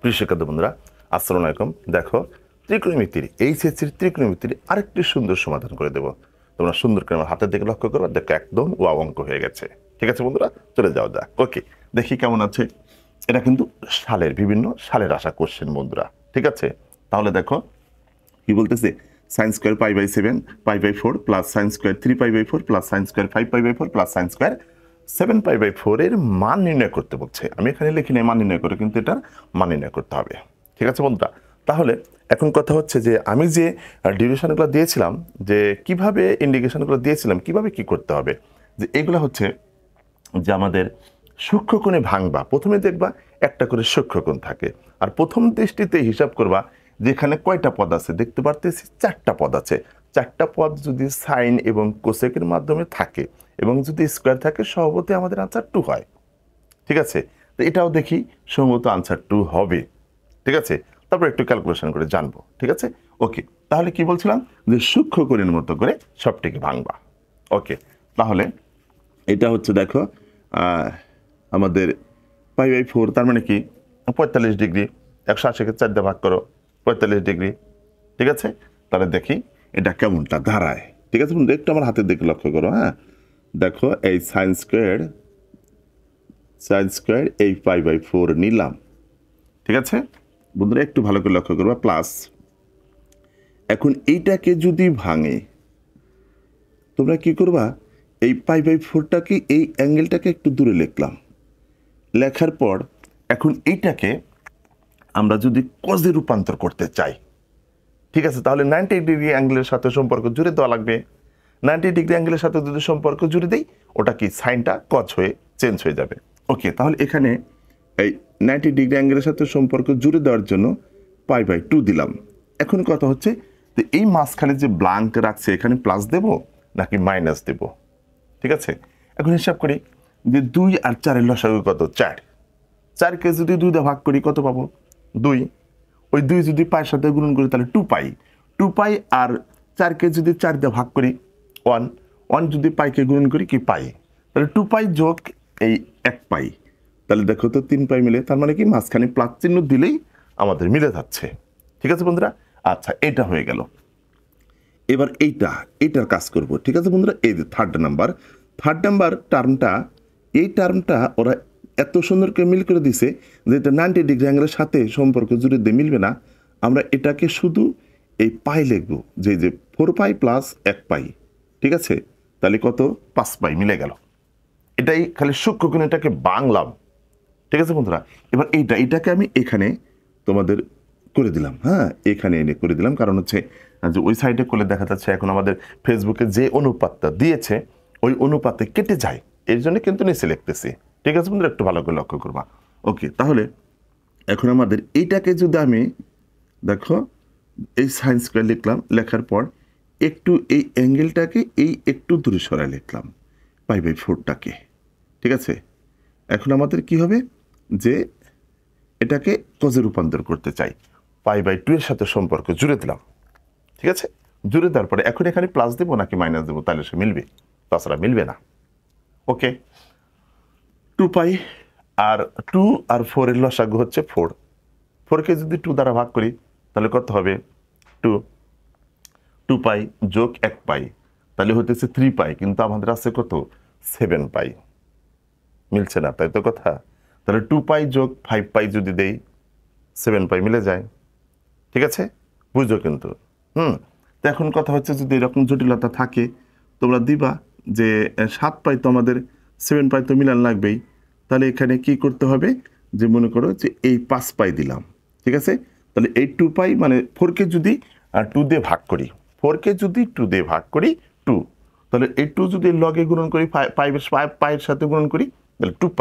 প্রিয় শিক্ষার্থী বন্ধুরা, আসসালামু আলাইকুম। দেখো, ত্রিকোণমিতির এইচএসসির ত্রিকোণমিতির আরেকটি সুন্দর সমাধান করে দেবো। তোমরা সুন্দর করে আমার হাতের দিকে লক্ষ্য করো, দেখো একদম ওয়াও অঙ্ক হয়ে গেছে। ঠিক আছে বন্ধুরা, চলে যাও যাক। ওকে, দেখি কেমন আছে। এটা কিন্তু বিভিন্ন সালের আসা কোশ্চেন বন্ধুরা। ঠিক আছে, তাহলে দেখো কি বলতেছে, sine square π/7 π/4 plus sine square 3π/4 plus sine square 5π/4 plus sine square 7π/4 এর মান নির্ণয় করতে বলছে। আমি এখানে লিখি নাই মান নির্ণয় করে, কিন্তু এটার মান নির্ণয় করতে হবে। ঠিক আছে বন্ধুরা, তাহলে এখন কথা হচ্ছে যে আমি যে ডিউরেশনগুলো দিয়েছিলাম, যে কিভাবে ইন্ডিকেশনগুলো দিয়েছিলাম, কিভাবে কি করতে হবে, যে এগুলো হচ্ছে যে আমাদের সূক্ষ্মকোণে ভাঙবা। প্রথমে দেখবা একটা করে সূক্ষ্মকোণ থাকে, আর প্রথম দৃষ্টিতে হিসাব করবা যেখানে কয়টা পদ আছে। দেখতে পারতেছি 4টা পদ আছে। 4টা পদ যদি সাইন এবং কোসেকের মাধ্যমে থাকে এবং যদি স্কোয়ার থাকে, স্বভাবতই আমাদের আনসার 2 হয়। ঠিক আছে, তো এটাও দেখি সম্ভবত আনসার 2 হবে। ঠিক আছে, তারপর একটু ক্যালকুলেশন করে জানবো। ঠিক আছে, ওকে। তাহলে কি বলছিলাম, যে সূক্ষ্মকোণের মতো করে সবটিকে ভাঙবা। ওকে, তাহলে এটা হচ্ছে দেখো আমাদের π/4, তার মানে কি 45 ডিগ্রি। 180কে 4 দিয়ে ভাগ করো, 45 ডিগ্রি। ঠিক আছে, তাহলে দেখি এটা কেমনটা দাঁড়ায়। ঠিক আছে বন্ধু, একটু আমার হাতের দিকে লক্ষ্য করো। হ্যাঁ, দেখো এই সাইন স্কোয়ার এই π/4 নিলাম। ঠিক আছে বন্ধুরা, একটু ভালো করে লক্ষ্য করবা। প্লাস এখন এইটাকে যদি ভাঙে, তোমরা কি করবা, এই π/4টাকে, এই অ্যাঙ্গেলটাকে একটু দূরে লিখলাম। লেখার পর এখন এইটাকে আমরা যদি কজে রূপান্তর করতে চাই, ঠিক আছে, তাহলে 90 ডিগ্রি অ্যাঙ্গেলের সাথে সম্পর্ক জুড়ে দেওয়া লাগবে। 90 ডিগ্রি অ্যাঙ্গেলের সাথে যদি সম্পর্ক জুড়ে দেই, ওটা কি সাইনটা কজ হয়ে চেঞ্জ হয়ে যাবে। ওকে, তাহলে এখানে এই 90 ডিগ্রি অ্যাঙ্গেলের সাথে সম্পর্ক জুড়ে দেওয়ার জন্য π/2 দিলাম। এখন কথা হচ্ছে যে এই মাঝখানে যে ব্লাঙ্ক রাখছে, এখানে প্লাস দেব নাকি মাইনাস দেব। ঠিক আছে, এখন হিসাব করি যে 2 আর 4-এর লসাগু কত, 4। 4কে যদি 2 দিয়ে ভাগ করি কত পাবো, 2। ওই 2 যদি পায়ের সাথে গুণন করি তাহলে 2π। 2π আর 4কে যদি 4 দিয়ে ভাগ করি 1। 1 যদি পাইকে গুণন করি কি পাই, তাহলে 2π যোগ এই 1π, তাহলে দেখো তো 3π মিলে, তার মানে কি মাঝখানে প্লাস চিহ্ন দিলেই আমাদের মিলে যাচ্ছে। ঠিক আছে বন্ধুরা, আচ্ছা এটা হয়ে গেল। এবার এইটার কাজ করব। ঠিক আছে বন্ধুরা, এই যে থার্ড নাম্বার টার্মটা, এই টার্মটা ওরা এত সুন্দর করে মিল করে দিছে যে এটা 90 ডিগ্রি অ্যাঙ্গেলের সাথে সম্পর্ক জুড়ে দিয়ে মিলবে না। আমরা এটাকে শুধু এই পাই লিখবো, যে 4π প্লাস 1π। ঠিক আছে, তাহলে কত, 5π মিলে গেল। এটাই খালি সূক্ষ্মকোণ, এটাকে বাংলাম। ঠিক আছে বন্ধুরা, এবার এইটাকে আমি এখানে তোমাদের করে দিলাম। হ্যাঁ, এখানে এনে করে দিলাম, কারণ হচ্ছে যে ওই সাইডে করলে দেখা যাচ্ছে এখন আমাদের ফেসবুকে যে অনুপাতটা দিয়েছে ওই অনুপাতে কেটে যায়, এর জন্য কিন্তু নিচে লিখতেছি। ঠিক আছে বন্ধুরা, একটু ভালো করে লক্ষ্য করবা। ওকে, তাহলে এখন আমাদের এইটাকে যদি আমি দেখো এই সাইন স্কোয়ার লিখলাম, লেখার পর একটু এই অ্যাঙ্গেলটাকে এই একটু দূরে সরাই লিখলাম, π/4টাকে। ঠিক আছে, এখন আমাদের কি হবে, যে এটাকে কজে রূপান্তর করতে চাই, π/2 এর সাথে সম্পর্ক জুড়ে দিলাম। ঠিক আছে, জুড়ে দেওয়ার পরে এখন এখানে প্লাস দেবো নাকি মাইনাস দেবো, তাহলে সে মিলবে, তাছাড়া মিলবে না। ওকে, 2π আর 2 আর 4 এর লসাগু হচ্ছে 4। 4কে যদি 2 দ্বারা ভাগ করি তাহলে কত হবে, 2। 2π যোগ 1π, তাহলে হতেছে 3π, কিন্তু আমাদের আছে কত, 7π। মিলছে না, তাই তো কথা। তাহলে 2π যোগ 5π যদি দেই, 7π মিলে যায়। ঠিক আছে, বুঝো কিন্তু। তো এখন কথা হচ্ছে যদি এরকম জটিলতা থাকে তোমরা দিবা যে 7π তো আমাদের 7π তো মিলান লাগবেই, তাহলে এখানে কি করতে হবে, যে মনে করো যে এই 5π দিলাম। ঠিক আছে, তাহলে এই 2π মানে 4কে যদি 2 দিয়ে ভাগ করি, 4কে যদি 2 দিয়ে ভাগ করি 2, তাহলে এই 2 যদি লগে গুণন করি, পায়ের সাথে গুণন করি, তাহলে 2π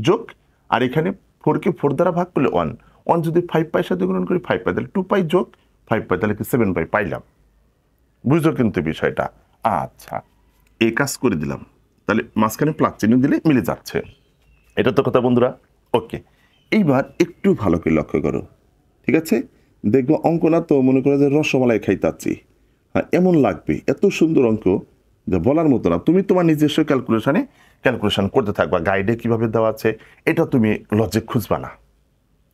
যোগ, আর এখানে 4কে 4 দ্বারা ভাগ করলে 1। 1 যদি 5π সাথে গুণন করি 5π, তাহলে 2π যোগ 5π, তাহলে কি 7π পাইলাম। বুঝছো কিন্তু বিষয়টা। আচ্ছা, এই কাজ করে দিলাম, তাহলে মাঝখানে প্লাস চিহ্ন দিলে মিলে যাচ্ছে। এটা তো কথা বন্ধুরা। ওকে, এইবার একটু ভালো করে লক্ষ্য করো। ঠিক আছে, দেখবো অঙ্ক না তো মনে করো যে রসমালাই খাইতাছি। হ্যাঁ, এমন লাগবে, এত সুন্দর অঙ্ক যা বলার মতো না। তুমি তোমার নিজস্ব ক্যালকুলেশন করতে থাকবা, গাইডে কিভাবে দেওয়া আছে এটা তুমি লজিক খুঁজবা না।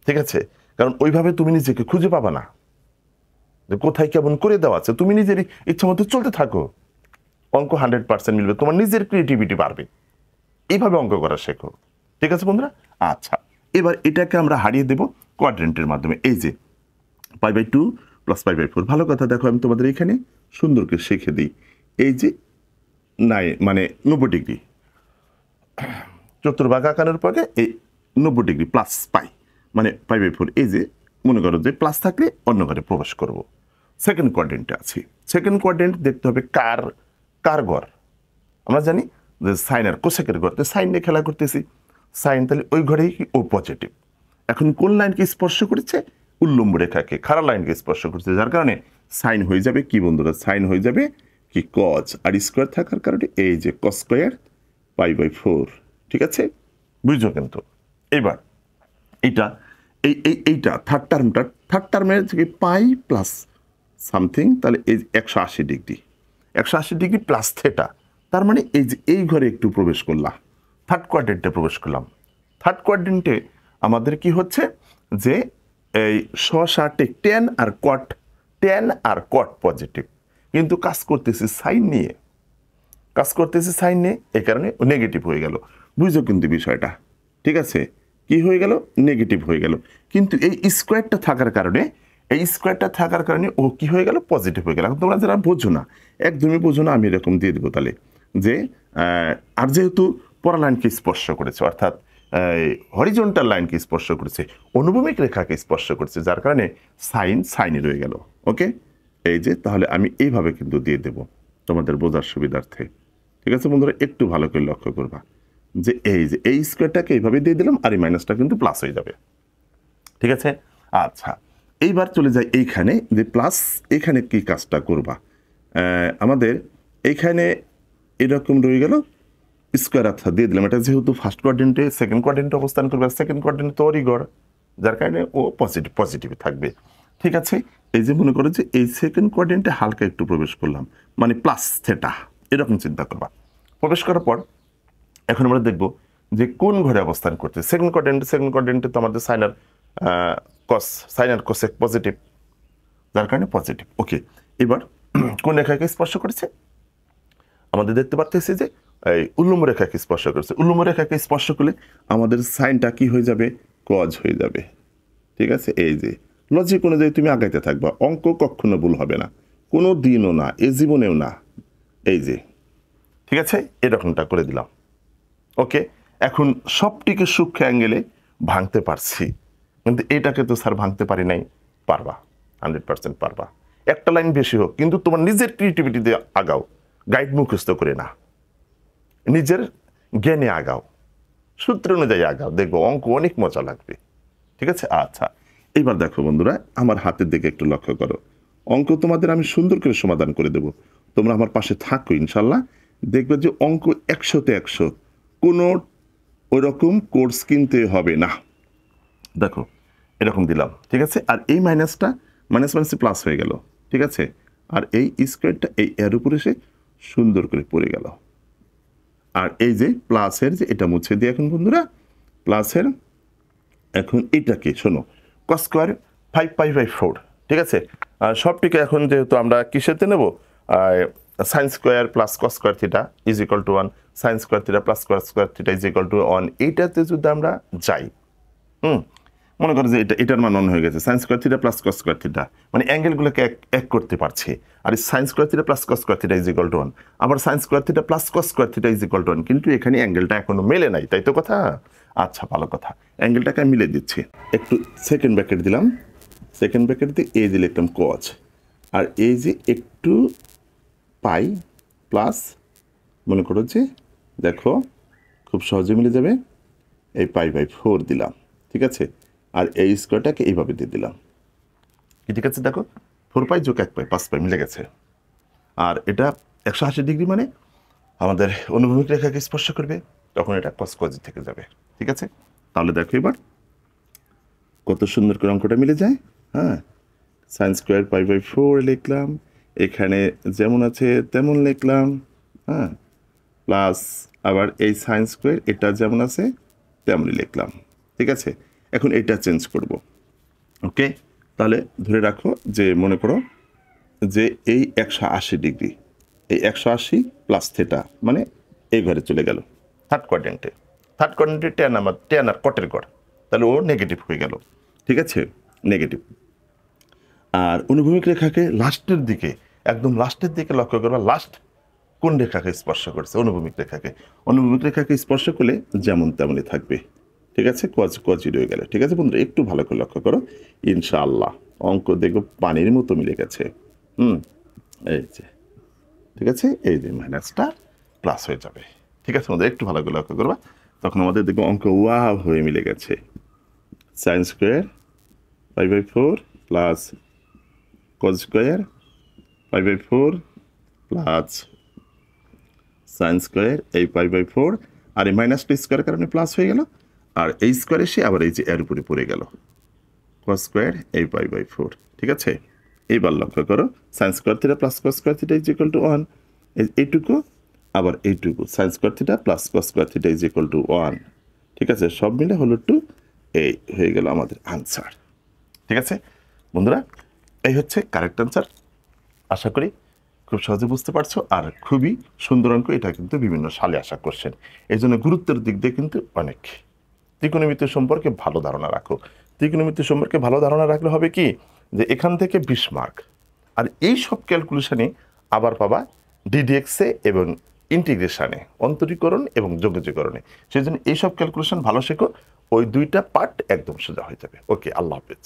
ঠিক আছে, কারণ ওইভাবে তুমি নিজেকে খুঁজে পাবা না যে কোথায় কেমন করে দেওয়া আছে। তুমি নিজের ইচ্ছা মতো চলতে থাকো, অঙ্ক 100% মিলবে, তোমার নিজের ক্রিয়েটিভিটি বাড়বে। এইভাবে অঙ্ক করা শেখো, ঠিক আছে বন্ধুরা? আচ্ছা, এবার এটাকে আমরা হারিয়ে দেব কোয়াড্রেন্টের মাধ্যমে। এই যে π/2 + π/4, ভালো কথা, দেখো আমি তোমাদের এখানে সুন্দর করে শিখে দিই। এই যে মানে 90 ডিগ্রি চতুর্ভাগ আঁকানোর পরে এই 90 ডিগ্রি প্লাস পাই, মানে π/4। এই যে মনে করো যে প্লাস থাকলে অন্য ঘরে প্রবেশ করব। সেকেন্ড কোয়াড্রেন্টে আছি। সেকেন্ড কোয়াড্রেন্ট দেখতে হবে কার ঘর। আমরা জানি যে সাইন আর কোসেকের ঘর, তো সাইন নিয়ে খেলা করতেছি, সাইন তাহলে ওই ঘরেই কি ও পজিটিভ। এখন কোন লাইনকে স্পর্শ করেছে? উল্লম্ব রেখাকে, খাড়া লাইনকে স্পর্শ করছে, যার কারণে সাইন হয়ে যাবে কি বন্ধুরা? সাইন হয়ে যাবে কি কজ, আর স্কোয়ার থাকার কারণে এই যে কস স্কোয়ার π/4, ঠিক আছে? বুঝছো কিন্তু? এবার এইটা থার্ড টার্মের থেকে পাই প্লাস সামথিং, তাহলে এই 180 ডিগ্রি, 180 ডিগ্রি প্লাস থেটা, তার মানে এই যে এই ঘরে একটু প্রবেশ করলাম, থার্ড কোয়াড্রেন্টে প্রবেশ করলাম। থার্ড কোয়াড্রেন্টে আমাদের কি হচ্ছে যে এই টেন আর কট পজিটিভ, কিন্তু কাজ করতেছি সাইন নিয়ে, এই কারণে নেগেটিভ হয়ে গেল। বুঝছো কিন্তু বিষয়টা, ঠিক আছে? কি হয়ে গেল? নেগেটিভ হয়ে গেল। কিন্তু এই স্কোয়ারটা থাকার কারণে ও কি হয়ে গেল? পজিটিভ হয়ে গেল। এখন তোমরা যারা বোঝো না, একদমই বোঝো না, আমি এরকম দিয়ে দেবো তাহলে যে আর যেহেতু পরা লাইনকে স্পর্শ করেছে, অর্থাৎ হরিজন্টাল লাইনকে স্পর্শ করেছে, অনুভূমিক রেখাকে স্পর্শ করেছে, যার কারণে সাইনে রয়ে গেল। ওকে, এই যে তাহলে আমি এইভাবে কিন্তু দিয়ে দেব তোমাদের বোঝার সুবিধার্থে, ঠিক আছে বন্ধুরা? একটু ভালো করে লক্ষ্য করবা যে এই স্কোয়ারটাকে এইভাবে দিয়ে দিলাম, আর এই মাইনাসটা কিন্তু প্লাস হয়ে যাবে, ঠিক আছে? আচ্ছা, এইবার চলে যাই এইখানে, যে প্লাস এখানে কি কাজটা করবা? আমাদের এইখানে এরকম রয়ে গেল স্কোয়ার, অর্থাৎ দিয়ে দিলাম, এটা যেহেতু ফার্স্ট কোয়াড্রেন্টে সেকেন্ড কোয়াড্রেন্টে অবস্থান করবে, সেকেন্ড কোয়াড্রেন্টে তো ওরই গড়, যার কারণে ও পজিটিভ থাকবে, ঠিক আছে? এই যে মনে করো যে এই সেকেন্ড কোয়াড্রেন্টে হালকা একটু প্রবেশ করলাম, মানে প্লাস থেটা, এরকম চিন্তা করবা। প্রবেশ করার পর এখন আমরা দেখব যে কোন ঘরে অবস্থান করছে। সেকেন্ড কোয়াড্রেন্টে তো আমাদের সাইন আর কোসেক পজিটিভ, যার কারণে পজিটিভ। ওকে, এবার কোন রেখাকে স্পর্শ করেছে? আমাদের দেখতে পারতেছি যে এই উল্লম্ব রেখাকে স্পর্শ করেছে। উল্লম্ব রেখাকে স্পর্শ করলে আমাদের সাইনটা কি হয়ে যাবে? কজ হয়ে যাবে, ঠিক আছে? এই যে লজিক অনুযায়ী তুমি আগাইতে থাকবা, অঙ্ক কখনো ভুল হবে না, কোনো দিনও না, এ জীবনেও না। এই যে, ঠিক আছে, এরকমটা করে দিলাম। ওকে, এখন সবটিকে সূক্ষ্ম অ্যাঙ্গেলে ভাঙতে পারছি, কিন্তু এটাকে তো স্যার ভাঙতে পারি নাই। পারবা, 100% পারবা। একটা লাইন বেশি হোক, কিন্তু তোমার নিজের ক্রিয়েটিভিটি দিয়ে আগাও, গাইড মুখস্থ করে না, নিজের জ্ঞানে আগাও, সূত্র অনুযায়ী আগাও, দেখবো অঙ্ক অনেক মজা লাগবে, ঠিক আছে? আচ্ছা, এইবার দেখো বন্ধুরা, আমার হাতের দিকে একটু লক্ষ্য করো, অঙ্ক তোমাদের আমি সুন্দর করে সমাধান করে দেব, তোমরা আমার পাশে থাকো ইনশাল্লাহ, দেখবে যে অঙ্ক 100তে 100, কোনো ওইরকম কোর্স কিনতে হবে না। দেখো এরকম দিলাম, ঠিক আছে? আর এই মাইনাসটা মাইনাস প্লাস হয়ে গেল, ঠিক আছে? আর এই স্কোয়ারটা এই এর উপরে এসে সুন্দর করে পড়ে গেল। আর এই যে প্লাসের যে এটা মুছে দিই এখন বন্ধুরা, প্লাসের এখন এটাকে শোনো, কস স্কোয়ার 5π/4, ঠিক আছে? সবটিকে এখন যেহেতু আমরা কিসেতে নেব? Sine square plus cos square theta is equal to 1, sign square theta plus cos square theta is equal to 1, এইটাতে যদি আমরা যাই, মনে করো যে এটার মান 1 হয়ে গেছে, sine square theta plus cos square theta, মানে অ্যাঙ্গেলগুলোকে এক করতে পারছি। আর sine square theta plus cos square theta is equal to 1, আবার sine square theta plus cos square theta is equal to 1, কিন্তু এখানে অ্যাঙ্গেলটা এখনো মেলে নাই, তাই তো কথা? আচ্ছা, ভালো কথা, অ্যাঙ্গেলটাকে মিলে দিচ্ছি। একটু সেকেন্ড ব্র্যাকেট দিলাম, সেকেন্ড ব্র্যাকেট দিয়ে এই যে লিখলাম কজ, আর এই যে একটু পাই প্লাস, মনে করো যে দেখো খুব সহজে মিলে যাবে, এই π/4 দিলাম, ঠিক আছে? আর এই স্কোয়ারটাকে এইভাবে দিয়ে দিলাম, ঠিক আছে? দেখো 4π যোগ 1π 5π মিলে গেছে। আর এটা 180 ডিগ্রি, মানে আমাদের অনুভূমিক রেখাকে স্পর্শ করবে, তখন এটা কজ থেকে যাবে, ঠিক আছে? তাহলে দেখো এবার কত সুন্দর করে অঙ্কটা মিলে যায়। হ্যাঁ, সাইন স্কোয়ার π/4 লিখলাম, এখানে যেমন আছে তেমন লিখলাম, হ্যাঁ, প্লাস আবার এই সাইন স্কোয়ার এটা যেমন আছে তেমনই লিখলাম, ঠিক আছে? এখন এটা চেঞ্জ করব, ওকে, তাহলে ধরে রাখো যে মনে করো যে এই 180 ডিগ্রি, এই 180 প্লাস থেটা মানে এই ঘরে চলে গেল থার্ড কোয়াড্রেন্টে ট্যান আর কটের ঘর, তাহলে ও নেগেটিভ হয়ে গেল। ঠিক আছে, নেগেটিভ। আর অনুভূমিক রেখাকে লাস্টের দিকে, একদম লাস্টের দিকে লক্ষ্য করবা, লাস্ট কোন রেখাকে স্পর্শ করছে? অনুভূমিক রেখাকে স্পর্শ করলে যেমন তেমনই থাকবে। ঠিক আছে, কজি রয়ে গেল। ঠিক আছে বন্ধুরা, একটু ভালো করে লক্ষ্য করো, ইনশাআল্লাহ অঙ্ক দেখো পানির মতো মিলে গেছে। এই যে, ঠিক আছে, এই যে মাইনাসটা প্লাস হয়ে যাবে। ঠিক আছে বন্ধুরা, একটু ভালো করে লক্ষ্য করবা, তখন আমাদের দেখবো অঙ্ক ওয়াও হয়ে মিলে গেছে। Sine square 5/4 plus cos square 5/4 plus sine square এই 5/4, আর এই মাইনাসটা স্কোয়ারের কারণে প্লাস হয়ে গেল, আর এই স্কোয়ার এসে আবার এই যে এর উপরে পড়ে গেল কজ স্কোয়ার এই 5/4। ঠিক আছে, এইবার লক্ষ্য করো, sign square theta plus cos square theta is equal to 1, এইটুকু আবার এইটুকু sign square theta plus cos square theta is equal to 1। ঠিক আছে, সব মিলে হলো 2, এই হয়ে গেল আমাদের আনসার। ঠিক আছে বন্ধুরা, এই হচ্ছে কারেক্ট আনসার। আশা করি খুব সহজে বুঝতে পারছো, আর খুবই সুন্দর অঙ্ক। এটা কিন্তু বিভিন্ন সালে আসা কোশ্চেন, এই জন্য গুরুত্বের দিক দিয়ে কিন্তু অনেক। ত্রিকোণমিতি সম্পর্কে ভালো ধারণা রাখো। ত্রিকোণমিতি সম্পর্কে ভালো ধারণা রাখলে হবে কি, যে এখান থেকে 20 মার্ক, আর এই সব ক্যালকুলেশনে আবার পাবা ডিডিএক্সে এবং ইন্টিগ্রেশনে, অন্তরীকরণ এবং যোগ্যজীকরণে। সেই জন্য এইসব ক্যালকুলেশন ভালো শেখো, ওই দুইটা পার্ট একদম সোজা হয়ে যাবে। ওকে, আল্লাহ হাফেজ।